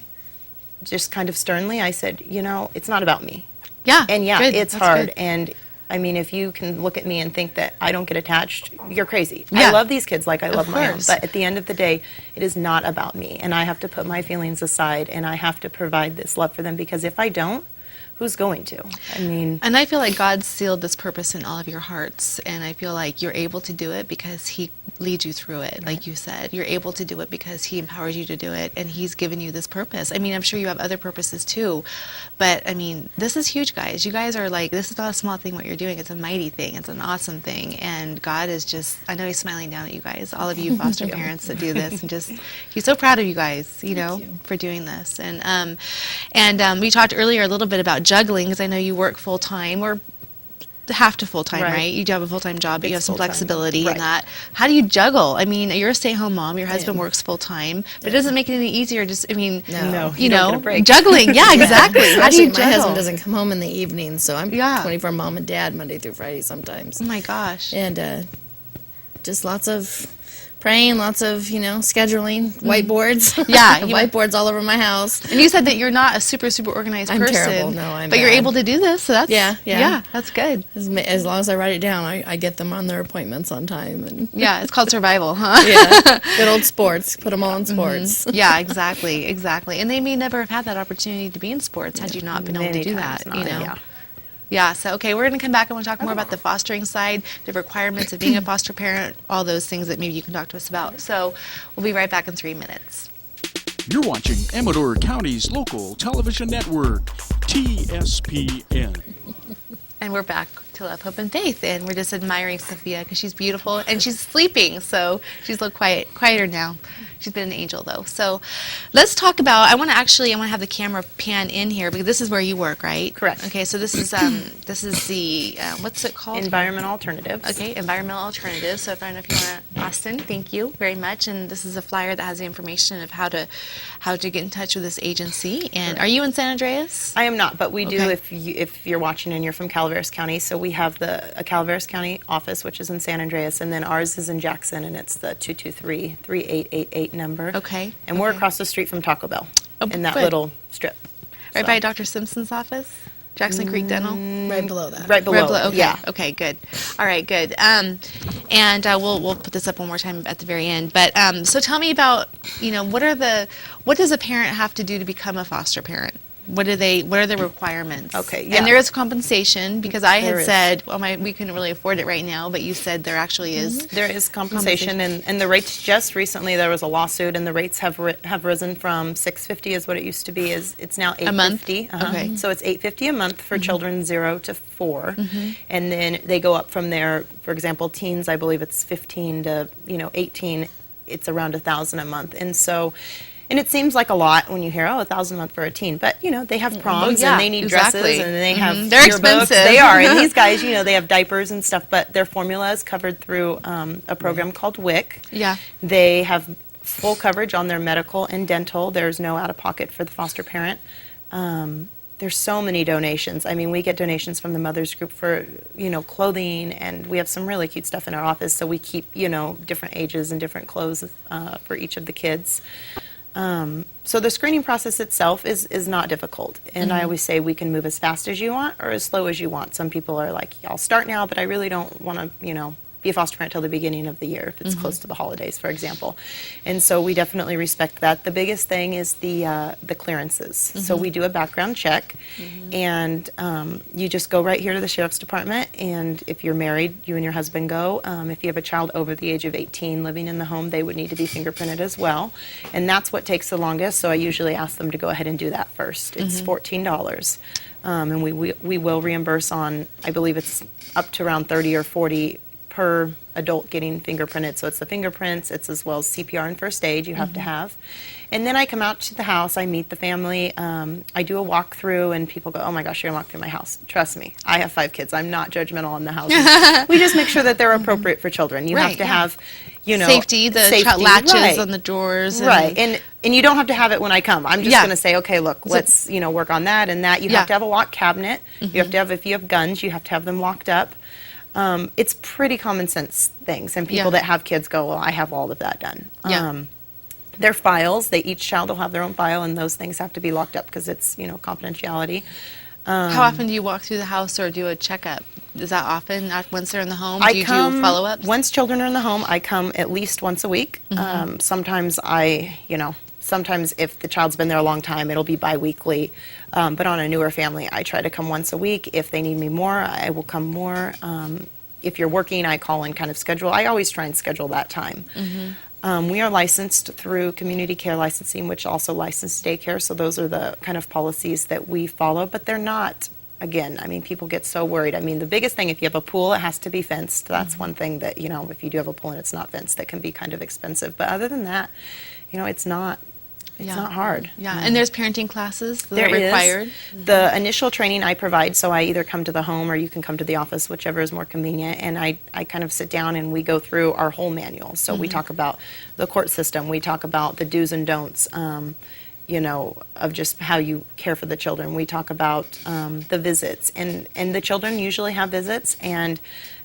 Speaker 4: just kind of sternly, I said, it's not about me.
Speaker 2: Yeah.
Speaker 4: And
Speaker 2: good.
Speaker 4: It's
Speaker 2: That's
Speaker 4: hard.
Speaker 2: Good.
Speaker 4: And I mean, if you can look at me and think that I don't get attached, you're crazy.
Speaker 2: Yeah.
Speaker 4: I love these kids like I love my own.
Speaker 2: course.
Speaker 4: But at the end of the day, it is not about me. And I have to put my feelings aside, and I have to provide this love for them, because if I don't, who's going to? I mean...
Speaker 2: And I feel like God sealed this purpose in all of your hearts, and I feel like you're able to do it because He leads you through it. Like you said, you're able to do it because he empowers you to do it, and he's given you this purpose. I mean, I'm sure you have other purposes too, but I mean, this is huge, guys. You guys are like, this is not a small thing what you're doing. It's a mighty thing. It's an awesome thing, and God is just, I know he's smiling down at you guys, all of you foster parents that do this, and just, he's so proud of you guys, you know, for doing this. And we talked earlier a little bit about juggling, because I know you work full time, or half to full time, right? You do have a full time job, but you have some flexibility in that. How do you juggle? I mean, you're a stay home mom. Your husband works full time, but it doesn't make it any easier. Just, I mean, you know, juggling. Yeah, exactly. How do you juggle?
Speaker 3: My husband doesn't come home in the evening, so I'm 24 mom and dad Monday through Friday sometimes.
Speaker 2: Oh my gosh.
Speaker 3: And just lots of praying, lots of, you know, scheduling, whiteboards.
Speaker 2: Yeah.
Speaker 3: Whiteboards all over my house.
Speaker 2: And you said that you're not a super organized person.
Speaker 3: I'm terrible. No, I'm
Speaker 2: But
Speaker 3: bad.
Speaker 2: you're able to do this, so that's,
Speaker 3: yeah,
Speaker 2: that's good.
Speaker 3: As long as I write it down, I get them on their appointments on time. And
Speaker 2: Yeah, it's called survival, huh?
Speaker 3: yeah, good old sports. Put them all in sports.
Speaker 2: Yeah, exactly. And they may never have had that opportunity to be in sports had you not been able to do that, you know? Yeah, so, okay, we're going to come back and we'll talk more about the fostering side, the requirements of being a foster parent, all those things that maybe you can talk to us about. So we'll be right back in 3 minutes.
Speaker 1: You're watching Amador County's local television network, TSPN.
Speaker 2: And we're back to Love, Hope, and Faith, and we're just admiring Sophia because she's beautiful, and she's sleeping, so she's a little quieter now. She's been an angel, though. So let's talk about, I want to have the camera pan in here, because this is where you work, right?
Speaker 4: Correct.
Speaker 2: Okay, so this is the, what's it called?
Speaker 4: Environmental alternatives.
Speaker 2: Okay, environmental alternatives. So if I don't know if you want to, Austin, thank you very much. And this is a flyer that has the information of how to get in touch with this agency. And are you in San Andreas?
Speaker 4: I am not, but we do if you're watching and you're from Calaveras County. So we have a Calaveras County office, which is in San Andreas, and then ours is in Jackson, and it's the 223-3888 number.
Speaker 2: Okay.
Speaker 4: And we're across the street from Taco Bell in that
Speaker 2: good.
Speaker 4: little strip.
Speaker 2: Right by Dr. Simpson's office? Jackson Creek Dental?
Speaker 3: Right below that.
Speaker 4: Right below.
Speaker 2: Okay.
Speaker 4: Yeah.
Speaker 2: Okay, good. All right, good. And we'll put this up one more time at the very end. But so tell me about, you know, what does a parent have to do to become a foster parent? What are the requirements?
Speaker 4: Okay, yeah.
Speaker 2: And there is compensation, because I had
Speaker 4: There is.
Speaker 2: said, well, we couldn't really afford it right now, but you said there actually is.
Speaker 4: There is compensation, and the rates, just recently there was a lawsuit, and the rates have risen from $650 is what it used to be, it's now $850
Speaker 2: A month?
Speaker 4: Okay. So it's $850 a month for children 0 to 4, and then they go up from there. For example, teens, I believe it's 15 to 18. It's around $1,000 a month, and so. And it seems like a lot when you hear, $1,000 a month for a teen. But, they have proms and they need dresses and they have
Speaker 2: They're
Speaker 4: yearbooks.
Speaker 2: expensive.
Speaker 4: They are. And these guys, they have diapers and stuff. But their formula is covered through a program called WIC.
Speaker 2: Yeah.
Speaker 4: They have full coverage on their medical and dental. There's no out-of-pocket for the foster parent. There's so many donations. I mean, we get donations from the mothers group for, clothing, and we have some really cute stuff in our office. So we keep, different ages and different clothes for each of the kids. So the screening process itself is not difficult, and I always say we can move as fast as you want or as slow as you want. Some people are like, I'll start now, but I really don't want to, be a foster parent till the beginning of the year if it's close to the holidays, for example. And so we definitely respect that. The biggest thing is the clearances. So we do a background check, and you just go right here to the Sheriff's Department, and if you're married, you and your husband go. If you have a child over the age of 18 living in the home, they would need to be fingerprinted as well. And that's what takes the longest, so I usually ask them to go ahead and do that first. It's $14. And we will reimburse on, I believe it's up to around 30 or 40 per adult getting fingerprinted. So it's the fingerprints, it's as well as CPR and first aid you have to have. And then I come out to the house, I meet the family, I do a walkthrough, and people go, oh my gosh, you're going to walk through my house. Trust me, I have 5 kids. I'm not judgmental on the houses. We just make sure that they're appropriate for children. You have to have,
Speaker 2: safety, latches on the doors.
Speaker 4: Right, and you don't have to have it when I come. I'm just going to say, okay, look, let's, work on that and that. You have to have a lock cabinet. You have to have, if you have guns, you have to have them locked up. It's pretty common sense things, and people that have kids go, well, I have all of that done. Their files, each child will have their own file, and those things have to be locked up because it's, confidentiality.
Speaker 2: How often do you walk through the house or do a checkup? Is that often? Once they're in the home, do you do follow-ups?
Speaker 4: Once children are in the home, I come at least once a week. Sometimes sometimes if the child's been there a long time, it'll be bi-weekly. But on a newer family, I try to come once a week. If they need me more, I will come more. if you're working, I call and kind of schedule. I always try and schedule that time. We are licensed through community care licensing, which also licensed daycare. So those are the kind of policies that we follow, but they're not, again, I mean, people get so worried. I mean, the biggest thing, if you have a pool, it has to be fenced. That's one thing that, if you do have a pool and it's not fenced, that can be kind of expensive. But other than that, it's not hard.
Speaker 2: Yeah, and there's parenting classes that
Speaker 4: There
Speaker 2: are
Speaker 4: is.
Speaker 2: required.
Speaker 4: The initial training I provide, so I either come to the home or you can come to the office, whichever is more convenient, and I kind of sit down and we go through our whole manual. So we talk about the court system, we talk about the do's and don'ts, of just how you care for the children. We talk about the visits, and the children usually have visits, and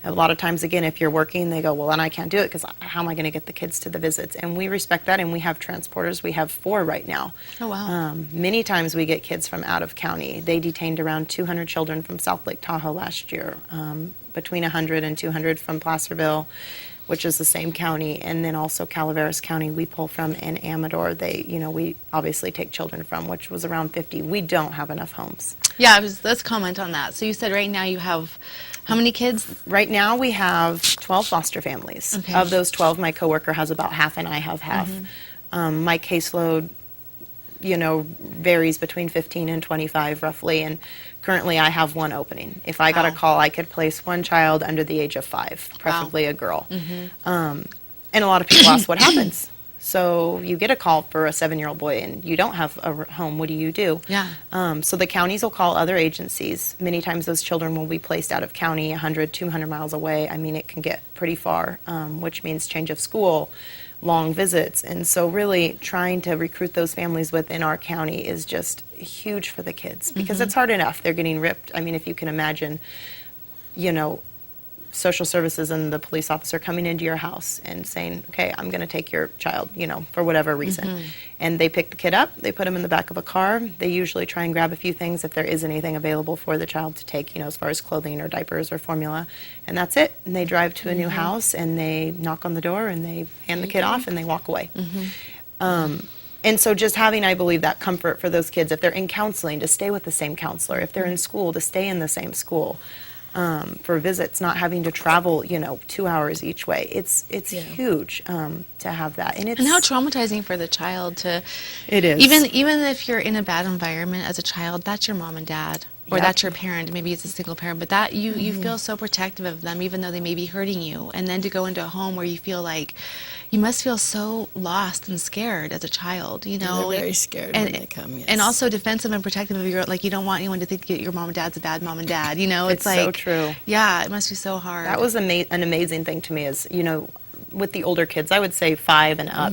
Speaker 4: a lot of times, again, if you're working, they go, well, then I can't do it because how am I going to get the kids to the visits? And we respect that, and we have transporters. We have 4 right now.
Speaker 2: Oh, wow.
Speaker 4: Many times we get kids from out of county. They detained around 200 children from South Lake Tahoe last year, between 100 and 200 from Placerville, which is the same county, and then also Calaveras County we pull from, and Amador, we obviously take children from, which was around 50. We don't have enough homes.
Speaker 2: Yeah, let's comment on that. So you said right now you have how many kids?
Speaker 4: Right now we have 12 foster families.
Speaker 2: Okay.
Speaker 4: Of those 12, my coworker has about half and I have half. My caseload, varies between 15 and 25 roughly, and currently I have 1 opening. If I got a
Speaker 2: Wow.
Speaker 4: call, I could place 1 child under the age of 5, preferably a girl. And a lot of people ask what happens. So you get a call for a 7-year-old boy and you don't have a home, what do you do?
Speaker 2: Yeah.
Speaker 4: So the counties will call other agencies. Many times those children will be placed out of county 100, 200 miles away. I mean, it can get pretty far, which means change of school, long visits. And so really trying to recruit those families within our county is just huge for the kids because it's hard enough. They're getting ripped. I mean, if you can imagine, social services and the police officer coming into your house and saying, okay, I'm going to take your child, for whatever reason. And they pick the kid up, they put him in the back of a car. They usually try and grab a few things if there is anything available for the child to take, as far as clothing or diapers or formula. And that's it. And they drive to a new house and they knock on the door and they hand the kid off and they walk away. And so just having, I believe, that comfort for those kids, if they're in counseling, to stay with the same counselor. If they're in school, to stay in the same school. For visits, not having to travel, 2 hours each way. It's huge to have that, and
Speaker 2: And how traumatizing for the child to.
Speaker 4: It is.
Speaker 2: Even if you're in a bad environment as a child, that's your mom and dad, or
Speaker 4: Yep.
Speaker 2: that's your parent. Maybe it's a single parent, but that you feel so protective of them, even though they may be hurting you. And then to go into a home where you feel like you must feel so lost and scared as a child.
Speaker 3: They're very scared
Speaker 2: and,
Speaker 3: when they come. Yes.
Speaker 2: and also defensive and protective of your, like, you don't want anyone to think that your mom and dad's a bad mom and dad.
Speaker 4: It's
Speaker 2: like
Speaker 4: so true.
Speaker 2: Yeah, it must be so hard.
Speaker 4: That was an amazing thing to me is, with the older kids, I would say 5 and up,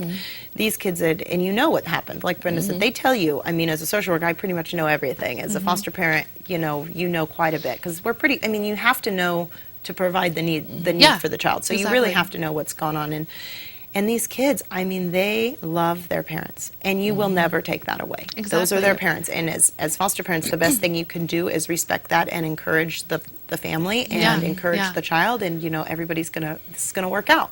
Speaker 4: these kids and what happened. Like Brenda said, they tell you, I mean, as a social worker, I pretty much know everything. As a foster parent, you know quite a bit because you have to know to provide the need
Speaker 2: Yeah,
Speaker 4: for the child. So you
Speaker 2: exactly.
Speaker 4: really have to know what's going on. And these kids, I mean, they love their parents, and you will never take that away. Those are
Speaker 2: Exactly.
Speaker 4: their parents, and as foster parents, the best thing you can do is respect that and encourage the family and encourage the child, and everybody's this is gonna work out.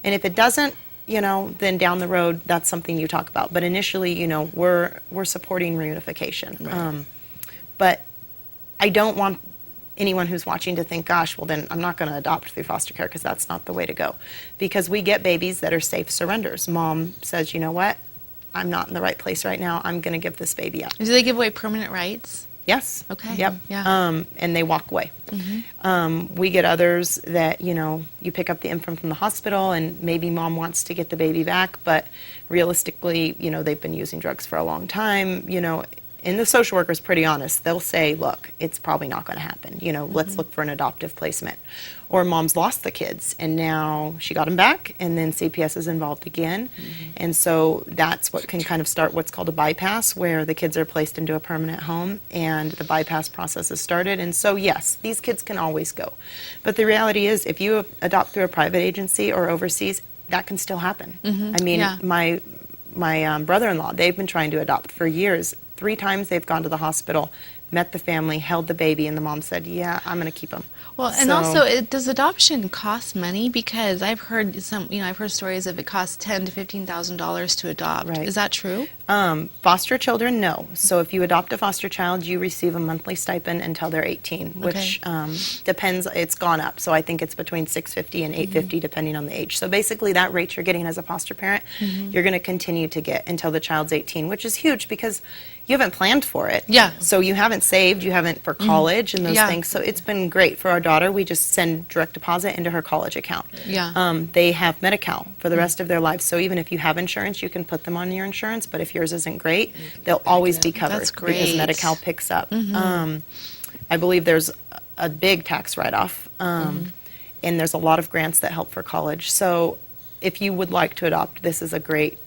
Speaker 4: And if it doesn't, then down the road, that's something you talk about. But initially, we're supporting reunification.
Speaker 3: Right.
Speaker 4: But I don't want anyone who's watching to think, gosh, well then I'm not going to adopt through foster care because that's not the way to go. Because we get babies that are safe surrenders. Mom says, you know what, I'm not in the right place right now. I'm going to give this baby up.
Speaker 2: Do they give away permanent rights?
Speaker 4: Yes.
Speaker 2: Okay.
Speaker 4: Yep.
Speaker 2: Yeah.
Speaker 4: And they walk away. We get others that, you pick up the infant from the hospital and maybe mom wants to get the baby back, but realistically, they've been using drugs for a long time, and the social worker's pretty honest. They'll say, look, it's probably not going to happen. Let's look for an adoptive placement. Or mom's lost the kids, and now she got them back, and then CPS is involved again. And so that's what can kind of start what's called a bypass, where the kids are placed into a permanent home, and the bypass process is started. And so, yes, these kids can always go. But the reality is, if you adopt through a private agency or overseas, that can still happen. I mean,
Speaker 2: Yeah.
Speaker 4: my brother-in-law, they've been trying to adopt for years. 3 times they've gone to the hospital. met the family, held the baby, and the mom said, yeah, I'm going to keep him.
Speaker 2: Well, and also, does adoption cost money? Because I've heard I've heard stories of it costs $10,000 to $15,000 to adopt.
Speaker 4: Right.
Speaker 2: Is that true?
Speaker 4: Foster children, no. So if you adopt a foster child, you receive a monthly stipend until they're 18, which depends. It's gone up. So I think it's between $650 and $850 depending on the age. So basically that rate you're getting as a foster parent, you're going to continue to get until the child's 18, which is huge because you haven't planned for it.
Speaker 2: Yeah.
Speaker 4: So you haven't saved, you haven't for college and those things. So it's been great for our daughter. We just send direct deposit into her college account.
Speaker 2: Yeah.
Speaker 4: They have Medi-Cal for the rest of their lives. So even if you have insurance, you can put them on your insurance. But if yours isn't great, they'll always be covered.
Speaker 2: That's great.
Speaker 4: Because Medi-Cal picks up. I believe there's a big tax write-off, and there's a lot of grants that help for college. So if you would like to adopt, this is a great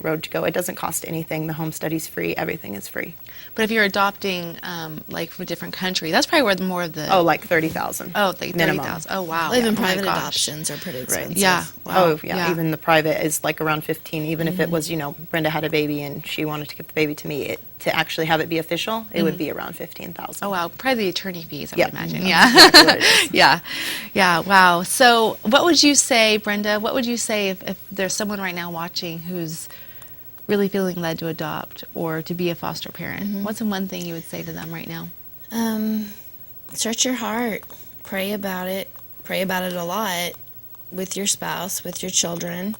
Speaker 4: road to go. It doesn't cost anything. The home study's free. Everything is free.
Speaker 2: But if you're adopting, like from a different country, that's probably where the more of the
Speaker 4: like $30,000.
Speaker 2: like $30,000. Oh wow.
Speaker 3: Well, even
Speaker 2: Oh, my
Speaker 3: private
Speaker 2: gosh.
Speaker 3: adoptions are pretty expensive.
Speaker 2: Yeah. Wow.
Speaker 4: Oh yeah. Even the private is like around 15. Even if it was, Brenda had a baby and she wanted to give the baby to me, to actually have it be official, it would be around 15,000.
Speaker 2: Oh wow. Probably the attorney fees, I
Speaker 4: Yep.
Speaker 2: would imagine.
Speaker 4: That's
Speaker 2: Yeah.
Speaker 4: exactly what it is.
Speaker 2: Yeah. Wow. So what would you say, Brenda, what would you say if there's someone right now watching who's really feeling led to adopt or to be a foster parent? What's the one thing you would say to them right now?
Speaker 3: Search your heart. Pray about it. Pray about it a lot with your spouse, with your children,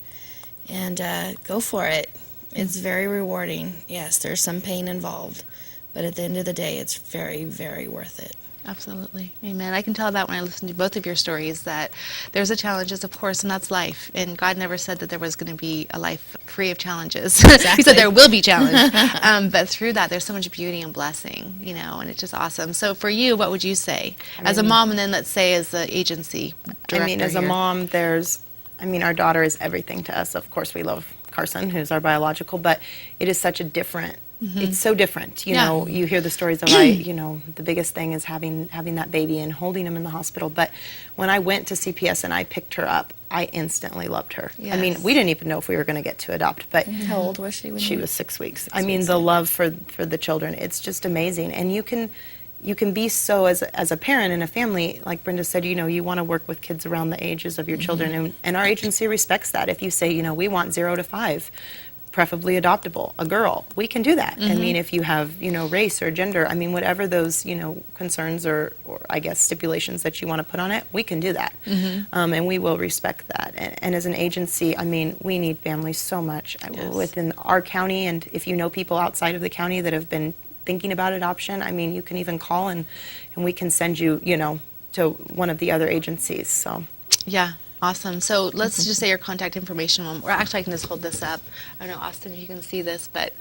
Speaker 3: and go for it. It's very rewarding. Yes, there's some pain involved, but at the end of the day, it's very, very worth it.
Speaker 2: Absolutely. Amen. I can tell that when I listen to both of your stories that there's a challenges, of course, and that's life. And God never said that there was going to be a life free of challenges.
Speaker 3: Exactly.
Speaker 2: He said there will be challenge. But through that, there's so much beauty and blessing, and it's just awesome. So for you, what would you say as a mom and then let's say as the agency director
Speaker 4: as a
Speaker 2: here?
Speaker 4: mom, our daughter is everything to us. Of course, we love Carson, who's our biological, but it is such a different, it's so different. You hear the stories of, the biggest thing is having that baby and holding him in the hospital. But when I went to CPS and I picked her up, I instantly loved her.
Speaker 2: Yes.
Speaker 4: I mean, we didn't even know if we were going to get to adopt, but
Speaker 3: How old was she when
Speaker 4: she was 6 weeks. The love for the children, it's just amazing. And you can be so, as a parent in a family, like Brenda said, you want to work with kids around the ages of your children, and our agency respects that. If you say, we want 0 to 5, preferably adoptable, a girl, we can do that. I mean, if you have, race or gender, whatever those, concerns or I guess stipulations that you want to put on it, we can do that. And we will respect that. And as an agency, we need families so much within our county, and if you know people outside of the county that have been thinking about adoption, you can even call and we can send you, to one of the other agencies. So
Speaker 2: Yeah. Awesome. So let's just say your contact information. Or actually, I can just hold this up. I don't know, Austin, if you can see this, but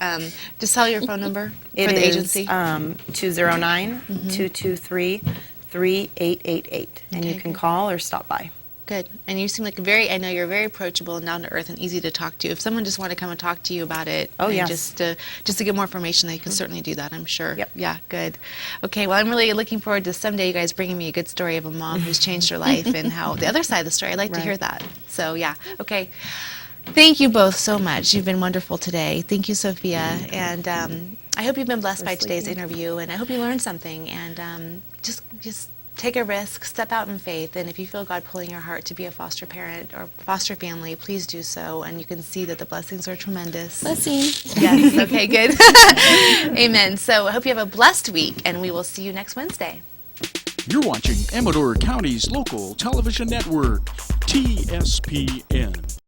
Speaker 2: just tell your phone number for the agency.
Speaker 4: 209-223-3888. And you can call or stop by.
Speaker 2: Good. And you seem like I know you're very approachable and down to earth and easy to talk to. If someone just wanted to come and talk to you about it, just to get more information, they can certainly do that, I'm sure.
Speaker 4: Yep.
Speaker 2: Yeah, good. Okay, well, I'm really looking forward to someday you guys bringing me a good story of a mom who's changed her life and how the other side of the story. I'd like to hear that. So, yeah. Okay. Thank you both so much. You've been wonderful today. Thank you, Sophia. And I hope you've been blessed by today's interview, and I hope you learned something. And just take a risk, step out in faith, and if you feel God pulling your heart to be a foster parent or foster family, please do so, and you can see that the blessings are tremendous.
Speaker 3: Blessing.
Speaker 2: Yes, okay, good. Amen. So I hope you have a blessed week, and we will see you next Wednesday.
Speaker 1: You're watching Amador County's local television network, TSPN.